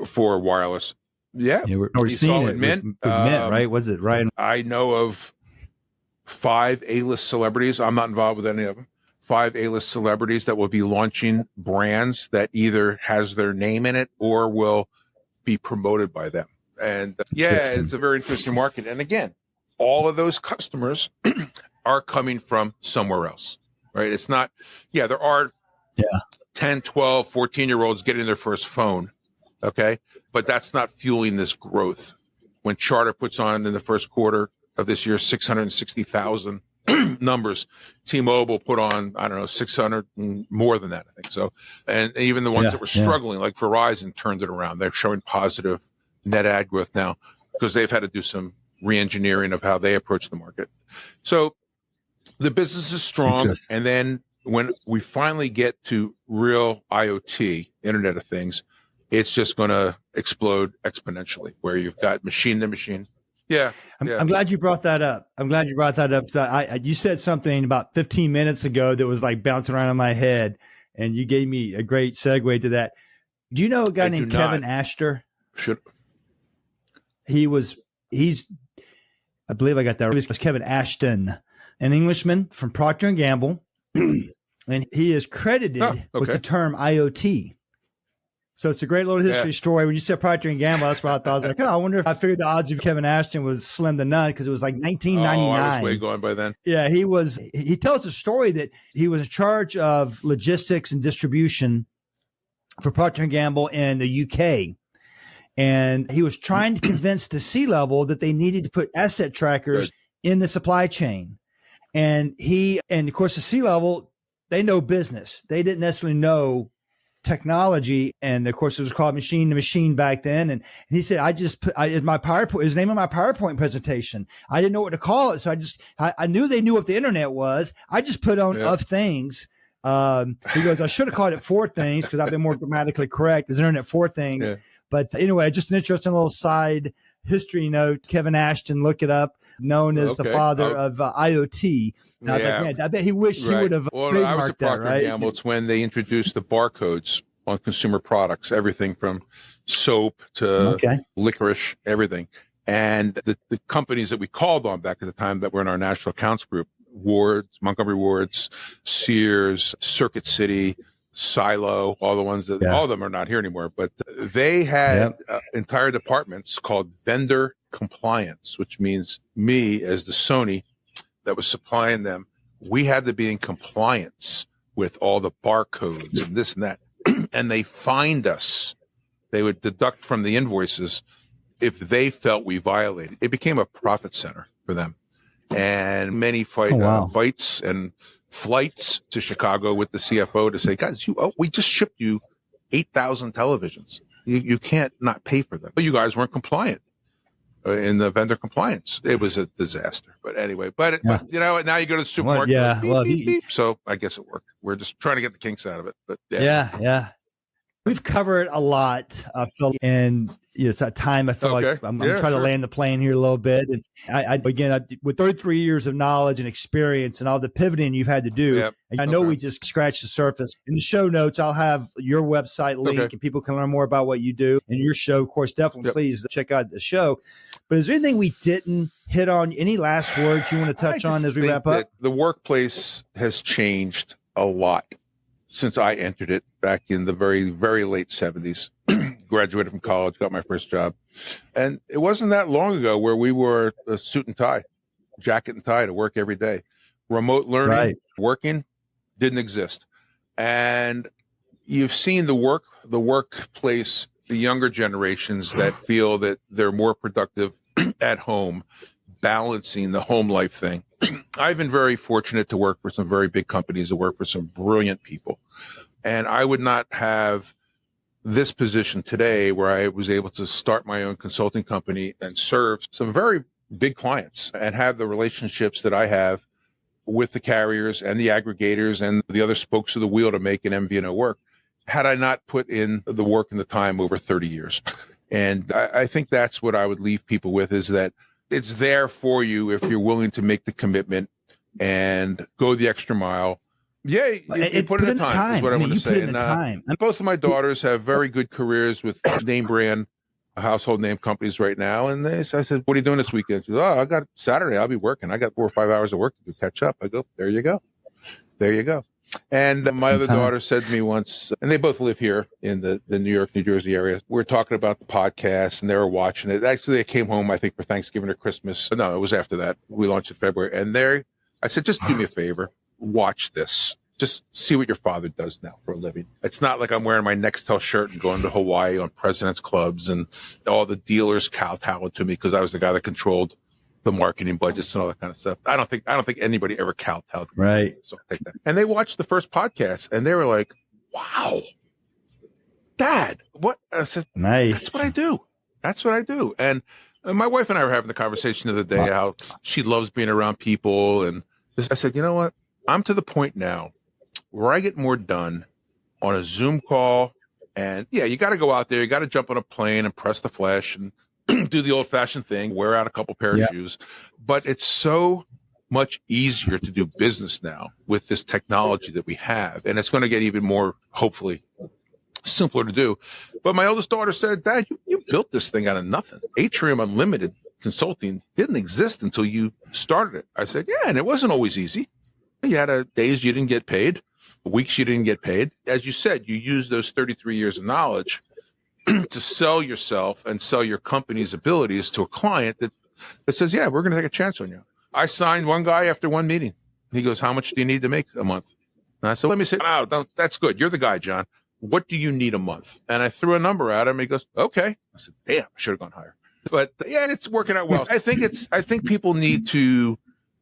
Speaker 2: for wireless. Yeah,
Speaker 1: we're seeing it with Mint, right? Was it right?
Speaker 2: I know of 5 A-list celebrities. I'm not involved with any of them. 5 A-list celebrities that will be launching brands that either has their name in it or will be promoted by them. And it's a very interesting market. And again, all of those customers are coming from somewhere else, right? It's not, there are 10, 12, 14-year-olds getting their first phone, okay? But that's not fueling this growth. When Charter puts on in the first quarter of this year 660,000 numbers, T-Mobile put on, 600 and more than that, I think. So, and even the ones that were struggling, like Verizon, turned it around. They're showing positive net ad growth now because they've had to do some re-engineering of how they approach the market. So the business is strong. And then when we finally get to real IoT, Internet of Things, it's just going to explode exponentially, where you've got machine to machine. I'm
Speaker 1: glad you brought that up. You said something about 15 minutes ago that was like bouncing around in my head, and you gave me a great segue to that. Do you know a guy named Kevin Ashton? He's, I believe I got that. It was Kevin Ashton, an Englishman from Procter & Gamble, and he is credited with the term IoT. So it's a great little history story. When you said Procter & Gamble, that's what I thought. I was like, I wonder if I figured the odds of Kevin Ashton was slim to none, because it was like 1999.
Speaker 2: I was way gone by then.
Speaker 1: Yeah, he tells a story that he was in charge of logistics and distribution for Procter & Gamble in the UK. And he was trying to convince the C-level that they needed to put asset trackers in the supply chain. And of course, the C-level, they know business. They didn't necessarily know technology. And of course, it was called machine to machine back then. And he said, my PowerPoint, his name on my PowerPoint presentation, I didn't know what to call it. So I knew they knew what the internet was. I just put on of things. He goes, I should have called it 4 things, because I've been more grammatically correct. Is internet 4 things. Yeah. But anyway, just an interesting little side history note. Kevin Ashton, look it up, known as the father of IoT. And I was like, man, I bet he wished he would have trademarked
Speaker 2: I was at Procter & Gamble. It's when they introduced the barcodes on consumer products, everything from soap to licorice, everything. And the companies that we called on back at the time that were in our national accounts group, Montgomery Wards, Sears, Circuit City, Silo, all the ones that all of them are not here anymore, but they had entire departments called vendor compliance, which means me as the Sony that was supplying them, we had to be in compliance with all the barcodes and this and that. And they fined us. They would deduct from the invoices if they felt we violated. It became a profit center for them. And many fights and flights to Chicago with the CFO to say, guys, we just shipped you 8,000 televisions. You can't not pay for them. But you guys weren't compliant. in the vendor compliance. It was a disaster. But anyway, but you know, now you go to the supermarket.
Speaker 1: Yeah.
Speaker 2: Beep,
Speaker 1: Well,
Speaker 2: beep, beep. So I guess it worked. We're just trying to get the kinks out of it. But
Speaker 1: yeah. We've covered a lot, Phil, and it's that time. I feel like I'm trying to land the plane here a little bit. And I with 33 years of knowledge and experience and all the pivoting you've had to do, and I know we just scratched the surface. In the show notes, I'll have your website link and people can learn more about what you do and your show. Of course, definitely please check out the show. But is there anything we didn't hit on? Any last words you want to touch on as we wrap up?
Speaker 2: The workplace has changed a lot since I entered it back in the very, very late 70s. Graduated from college, got my first job. And it wasn't that long ago where we wore a suit and tie, jacket and tie to work every day. Remote learning, working didn't exist. And you've seen the workplace, the younger generations that feel that they're more productive at home, balancing the home life thing. I've been very fortunate to work for some very big companies, to work for some brilliant people. And I would not have this position today where I was able to start my own consulting company and serve some very big clients and have the relationships that I have with the carriers and the aggregators and the other spokes of the wheel to make an MVNO work, had I not put in the work and the time over 30 years. And I think that's what I would leave people with, is that it's there for you if you're willing to make the commitment and go the extra mile. Yeah, you put in the time, is what I want to say. And both of my daughters have very good careers with name brand, household name companies right now. And I said, what are you doing this weekend? She goes, I got Saturday. I'll be working. I got 4 or 5 hours of work to do, catch up. I go, there you go. There you go. And my other daughter said to me once, and they both live here in the New York, New Jersey area. We were talking about the podcast and they were watching it. Actually, they came home, I think, for Thanksgiving or Christmas. No, it was after that. We launched in February. And I said, just do me a favor. Watch this. Just see what your father does now for a living. It's not like I'm wearing my Nextel shirt and going to Hawaii on president's clubs and all the dealers kowtowing to me because I was the guy that controlled the marketing budgets and all that kind of stuff. I don't think anybody ever kowtowed.
Speaker 1: Right.
Speaker 2: So take that. And they watched the first podcast and they were like, wow, Dad, what? I said,
Speaker 1: nice.
Speaker 2: That's what I do. That's what I do. And my wife and I were having the conversation the other day, how she loves being around people. And I said, you know what? I'm to the point now where I get more done on a Zoom call. And yeah, you got to go out there. You got to jump on a plane and press the flesh and do the old fashioned thing, wear out a couple pair of shoes. But it's so much easier to do business now with this technology that we have. And it's going to get even more, hopefully, simpler to do. But my oldest daughter said, Dad, you built this thing out of nothing. Atrium Unlimited Consulting didn't exist until you started it. I said, yeah, and it wasn't always easy. You had days you didn't get paid, weeks you didn't get paid. As you said, you used those 33 years of knowledge to sell yourself and sell your company's abilities to a client that says, yeah, we're going to take a chance on you. I signed one guy after one meeting. He goes, how much do you need to make a month? And I said, let me say, oh, that's good. You're the guy, John. What do you need a month? And I threw a number at him. He goes, okay. I said, damn, I should have gone higher. But yeah, it's working out well. I think people need to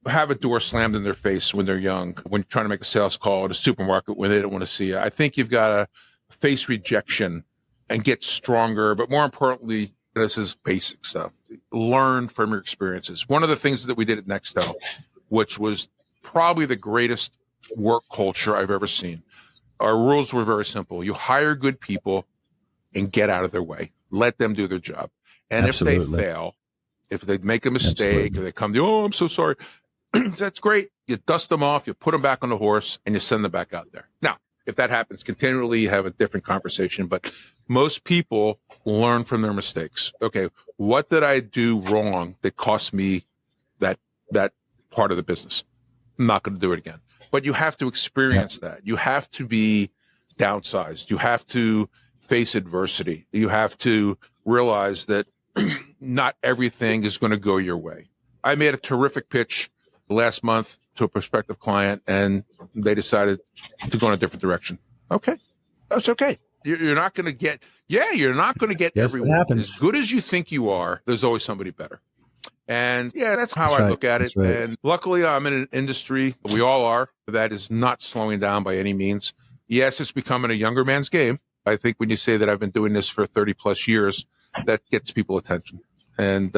Speaker 2: have a door slammed in their face when they're young, when you're trying to make a sales call at a supermarket when they don't want to see you. I think you've got to face rejection and get stronger. But more importantly, this is basic stuff. Learn from your experiences. One of the things that we did at Nextel, which was probably the greatest work culture I've ever seen. Our rules were very simple. You hire good people and get out of their way. Let them do their job. And Absolutely. If they fail, if they make a mistake, or they come to you, oh, I'm so sorry. That's great. You dust them off, you put them back on the horse, and you send them back out there. Now, if that happens continually, you have a different conversation. But most people learn from their mistakes. Okay, what did I do wrong that cost me that part of the business? I'm not going to do it again. But you have to experience that. You have to be downsized. You have to face adversity. You have to realize that not everything is going to go your way. I made a terrific pitch last month to a prospective client, and they decided to go in a different direction. Okay, that's okay. You're not going to get, you're not going to get everyone. As good as you think you are, there's always somebody better. And yeah, that's how I look at it. Right. And luckily, I'm in an industry, we all are, that is not slowing down by any means. Yes, it's becoming a younger man's game. I think when you say that I've been doing this for 30 plus years, that gets people attention. And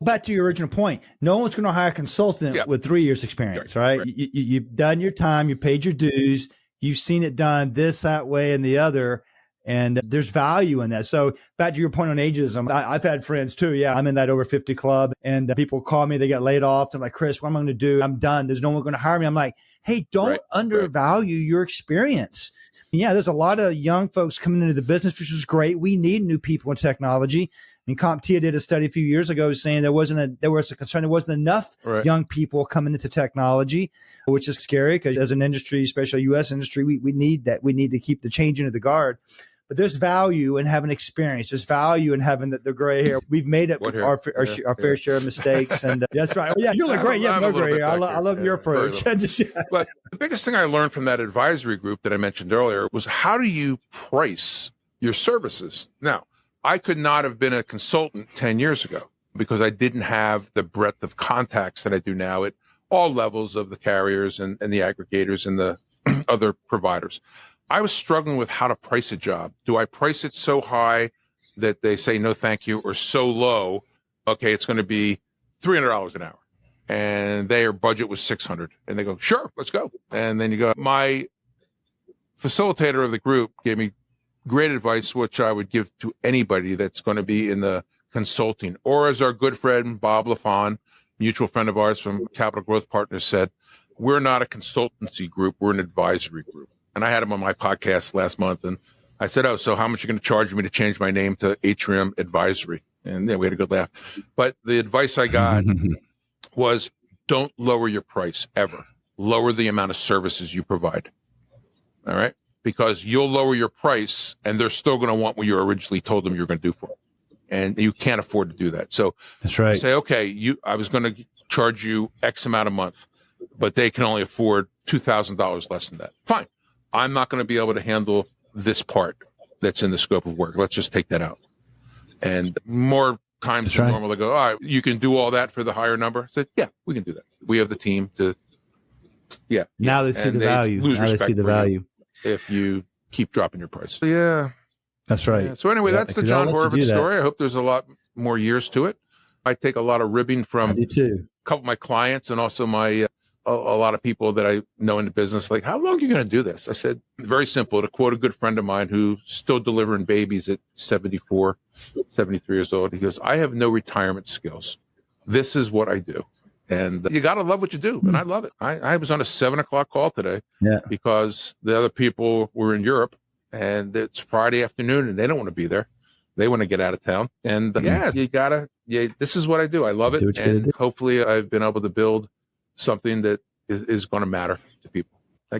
Speaker 1: Back to your original point, no one's going to hire a consultant with 3 years experience, right? You've done your time, you paid your dues, you've seen it done this, that way, and the other. And there's value in that. So back to your point on ageism, I've had friends too. Yeah, I'm in that over 50 club, and people call me, they got laid off. They're like, Chris, what am I going to do? I'm done. There's no one going to hire me. I'm like, hey, don't undervalue your experience. Yeah, there's a lot of young folks coming into the business, which is great. We need new people in technology. I mean, CompTIA did a study a few years ago saying there was a concern there wasn't enough young people coming into technology, which is scary because as an industry, especially U.S. industry, we need that. We need to keep the changing of the guard. But there's value in having experience. There's value in having the gray hair. We've made it our fair share of mistakes. And that's right. Yeah, you look great. Yeah, no gray hair. I love your approach.
Speaker 2: But the biggest thing I learned from that advisory group that I mentioned earlier was how do you price your services? Now, I could not have been a consultant 10 years ago because I didn't have the breadth of contacts that I do now at all levels of the carriers and the aggregators and the other providers. I was struggling with how to price a job. Do I price it so high that they say no thank you, or so low, okay, it's going to be $300 an hour, and their budget was $600, and they go, sure, let's go. And then you go, my facilitator of the group gave me great advice, which I would give to anybody that's going to be in the consulting, or as our good friend Bob LaFawn, mutual friend of ours from Capital Growth Partners, said, we're not a consultancy group, we're an advisory group. And I had him on my podcast last month, and I said, oh, so how much are you going to charge me to change my name to Atrium Advisory? And then we had a good laugh. But the advice I got was don't lower your price ever. Lower the amount of services you provide. All right? Because you'll lower your price, and they're still going to want what you originally told them you're going to do for them. And you can't afford to do that. So
Speaker 1: that's right.
Speaker 2: Say, okay, I was going to charge you X amount a month, but they can only afford $2,000 less than that. Fine. I'm not going to be able to handle this part that's in the scope of work. Let's just take that out. And more times than normal, they go, all right, you can do all that for the higher number. I said, yeah, we can do that. We have the team to,
Speaker 1: Now they see the value.
Speaker 2: Lose
Speaker 1: now they
Speaker 2: respect
Speaker 1: see the value.
Speaker 2: If you keep dropping your price. So, yeah.
Speaker 1: That's right.
Speaker 2: Yeah. So anyway, that's the John Horovitz story. I hope there's a lot more years to it. I take a lot of ribbing from a couple of my clients and also my a lot of people that I know in the business, like, how long are you going to do this? I said, very simple, to quote a good friend of mine who's still delivering babies at 74, 73 years old. He goes, I have no retirement skills. This is what I do. And you got to love what you do. And I love it. I was on a 7:00 call today because the other people were in Europe, and it's Friday afternoon and they don't want to be there. They want to get out of town. And this is what I do. I love it. And hopefully I've been able to build something that is going to matter to people.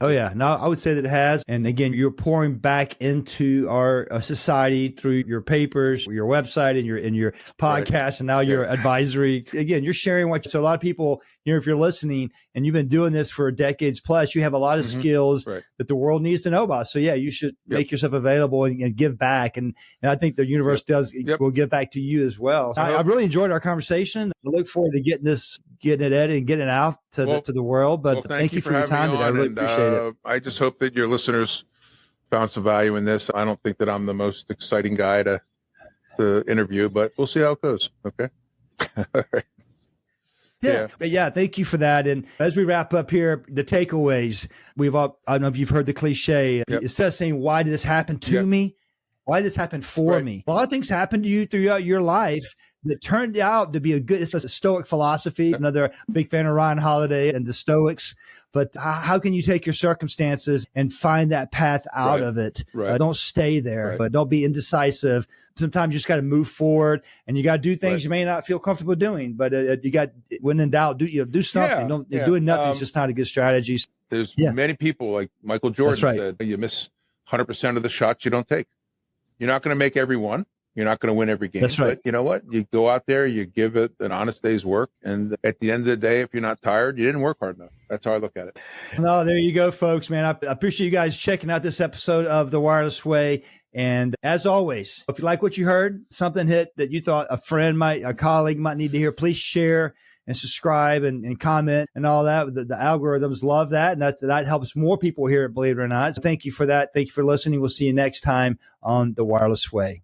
Speaker 1: Oh, yeah. No, I would say that it has. And again, you're pouring back into our society through your papers, your website, and your podcast, and now your advisory. Again, you're sharing so a lot of people, if you're listening and you've been doing this for decades plus, you have a lot of skills that the world needs to know about. So yeah, you should make yourself available and give back. And I think the universe will give back to you as well. So I've really enjoyed our conversation. I look forward to getting it edited and getting it out to the world. But thank you for your time today. I really appreciate it.
Speaker 2: I just hope that your listeners found some value in this. I don't think that I'm the most exciting guy to interview, but we'll see how it goes. Okay. All right.
Speaker 1: Yeah. Thank you for that. And as we wrap up here, the takeaways, I don't know if you've heard the cliche. Instead of saying, why did this happen to me? Why did this happen for me? A lot of things happened to you throughout your life that turned out to be it's a Stoic philosophy. Another big fan of Ryan Holiday and the Stoics. But how can you take your circumstances and find that path out of it? Don't stay there, but don't be indecisive. Sometimes you just got to move forward, and you got to do things you may not feel comfortable doing. But when in doubt, do something. Doing nothing is just not a good strategy.
Speaker 2: There's many people, like Michael Jordan said, you miss 100% of the shots you don't take. You're not going to make every one. You're not going to win every game.
Speaker 1: That's right.
Speaker 2: But you know what? You go out there, you give it an honest day's work. And at the end of the day, if you're not tired, you didn't work hard enough. That's how I look at it.
Speaker 1: No, there you go, folks, man. I appreciate you guys checking out this episode of The Wireless Way. And as always, if you like what you heard, something hit that you thought a colleague might need to hear, please share and subscribe and comment and all that. The algorithms love that. And that helps more people hear it, believe it or not. So thank you for that. Thank you for listening. We'll see you next time on The Wireless Way.